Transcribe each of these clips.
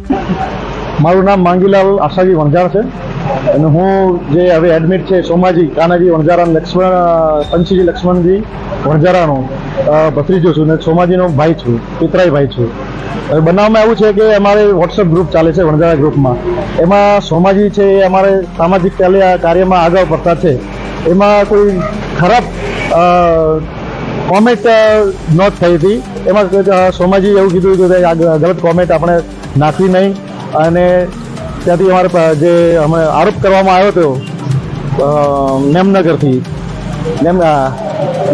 મારું નામ માંગીલાલ આશાજી વણઝાર છે અને હું જે હવે એડમિટ છે સોમાજી કાનાજી વણઝારા પંચીજી લક્ષ્મણજી વણઝારાનો ભત્રીજો છું અને સોમાજીનો ભાઈ છું, પિતરાઈ ભાઈ છું. હવે બનાવમાં એવું છે કે અમારે વોટ્સઅપ ગ્રુપ ચાલે છે વણઝારા ગ્રુપમાં. એમાં સોમાજી છે એ અમારે સામાજિક કાર્યમાં આગળ પડતા છે. એમાં કોઈ ખરાબ કોમેન્ટ નોટ થઈ હતી. એમાં સોમાજી એવું કીધું કે ગલત કોમેન્ટ આપણે નાખવી નહીં અને ત્યાંથી અમારે જે અમે આરોપ કરવામાં આવ્યો હતો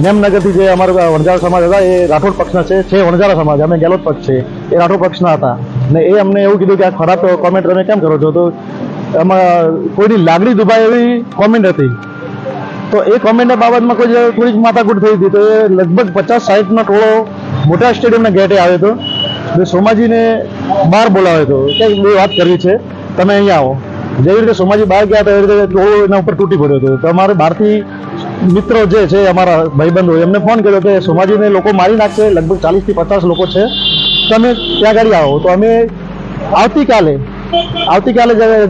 નેમનગરથી જે અમારા વણઝારા સમાજ હતા એ રાઠોડ પક્ષના છે વણઝારા સમાજ, અમે ગેલોત પક્ષ છે એ રાઠોડ પક્ષના હતા ને એ અમને એવું કીધું કે આ ખરાબ કોમેન્ટ તમે કેમ કરો છો, તો એમાં કોઈની લાગણી દુભાય એવી કોમેન્ટ હતી. તો એ કોમેન્ટના બાબતમાં કોઈ થોડીક માથાકૂટ થઈ હતી. તો એ લગભગ 50-60નો ટોળો મોટા સ્ટેડિયમના ગેટે આવ્યો હતો. એટલે સોમાજીને બહાર બોલાવ્યો હતો કે બે વાત કરવી છે, તમે અહીંયા આવો. જેવી રીતે સોમાજી બહાર ગયા હતા એવી રીતે ટોળો એના ઉપર તૂટી પડ્યો હતો. તો અમારે બહારથી મિત્રો જે છે અમારા ભાઈબંધો એમને ફોન કર્યો કે સોમાજીને લોકો મારી નાખશે, લગભગ 40થી 50 લોકો છે, તમે ત્યાં આગળ આવો. તો અમે આવતીકાલે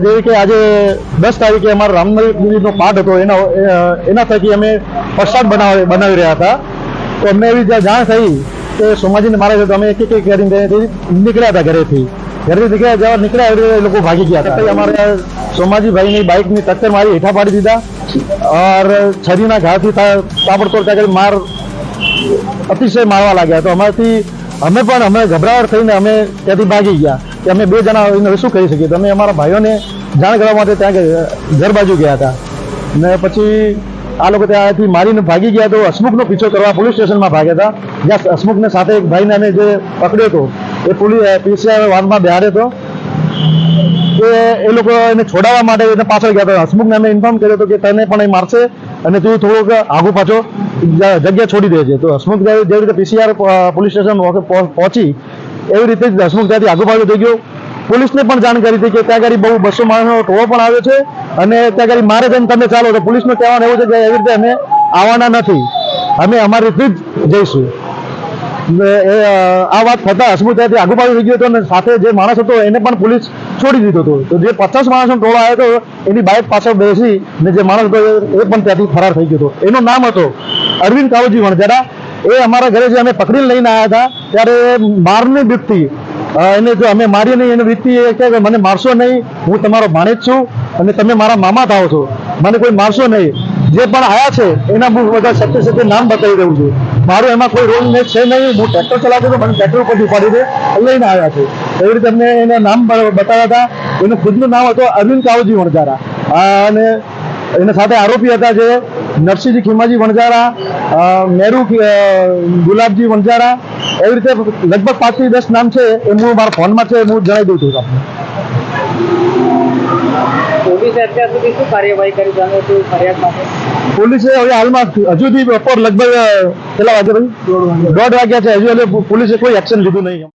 જેવી કે આજે 10 તારીખે અમારા રામનવમીનો પાઠ હતો એના થકી અમે પ્રસાદ બનાવી રહ્યા હતા. તો અમને એવી જાણ થઈ કે સોમાજીને મારે છે. તો અમે એક કરીને નીકળ્યા હતા ઘરેથી નીકળ્યા એટલે લોકો ભાગી ગયા હતા. અમારે સોમાજી ભાઈની બાઇકની ટક્કર મારી હેઠા પાડી દીધા और છરીના ઘાથી તાબડતોડ ત્યાં અતિશય મારવા લાગ્યા. તો અમે ગભરાટ થઈને અમે ત્યાંથી ભાગી ગયા કે અમે બે જણા એને શું કરી શકીએ. તો અમે અમારા ભાઈઓને જાણ કરવા માટે ત્યાં ઘર બાજુ ગયા હતા ને પછી આ લોકો ત્યાંથી મારીને ભાગી ગયા. તો હસમુખનો પીછો કરવા પોલીસ સ્ટેશનમાં ભાગ્યા હતા, જ્યાં હસમુખને સાથે એક ભાઈને અમે જે પકડ્યો હતો એ પીસીઆર વાનમાં બેહાડ્યો હતો. એ લોકો એને છોડાવવા માટે એને પાછળ ગયા હતા. હસમુખને અમે ઇન્ફોર્મ કર્યો હતો કે તને પણ એ મારશે અને તું થોડુંક આગુ પાછો જગ્યા છોડી દેજે. તો હસમુખ જેવી રીતે પીસીઆર પોલીસ સ્ટેશન પહોંચી એવી રીતે જ હસમુખ ત્યાંથી આગુ પાછો થઈ ગયો. પોલીસને પણ જાણ કરી હતી કે ત્યાં આગળ બહુ 200 માણસનો ટોળો પણ આવ્યો છે અને ત્યાં આગળ મારે જઈને તમે ચાલો. તો પોલીસનું કહેવાનું એવું છે કે એવી રીતે અમે આવવાના નથી, અમે અમારી રીતે જ જઈશું. આ વાત થતાં હસમુખ ત્યાંથી આગુ પાછો થઈ ગયો હતો અને સાથે જે માણસ હતો એને પણ પોલીસ છોડી દીધો હતો. તો જે 50 માણસનો ટોળો આવ્યો હતો એની બાઇક પાછળ બેસી ને જે માણસ હતો એ પણ ત્યાંથી ફરાર થઈ ગયો હતો. એનું નામ હતો અરવિંદ કાળુજી વણઝારા. એ અમારા ઘરે જે અમે પકડીને લઈને આવ્યા હતા ત્યારે મારની બીકથી એને જો અમે મારીએ નહીં એની રીતથી એ કહે કે મને મારશો નહીં, હું તમારો ભાણેજ છું અને તમે મારા મામા થાવ છો, મને કોઈ મારશો નહીં. જે પણ આવ્યા છે એના હું બધા સત્ય નામ બતાવી દઉં છું. મારું એમાં કોઈ રોલ છે નહીં. હું ટ્રેક્ટર ચલાવતો હતો, મને ટ્રેક્ટર ઉપરથી ઉપાડી દે લઈને આવ્યા છે. એવી રીતે અમને એના નામ બતાવ્યા હતા. એનું ખુદનું નામ હતું અરવિંદ કાળુજી વણઝારા અને એના સાથે આરોપી હતા જે નરસિંહજી ખીમાજી વણઝારા, મેરુ ગુલાબજી વણઝારા. એવી રીતે લગભગ 5 થી 10 નામ છે એ હું મારા ફોનમાં છે, હું જણાવી દઉં છું આપને. પોલીસે અત્યાર સુધી શું કાર્યવાહી કરી જાણો છો ફરિયાદ માટે? પોલીસે હવે હાલમાં હજુથી બપોર લગભગ કેટલા વાગે ભાઈ 1:30 વાગ્યા છે, હજુ પોલીસે કોઈ એક્શન લીધું નહીં.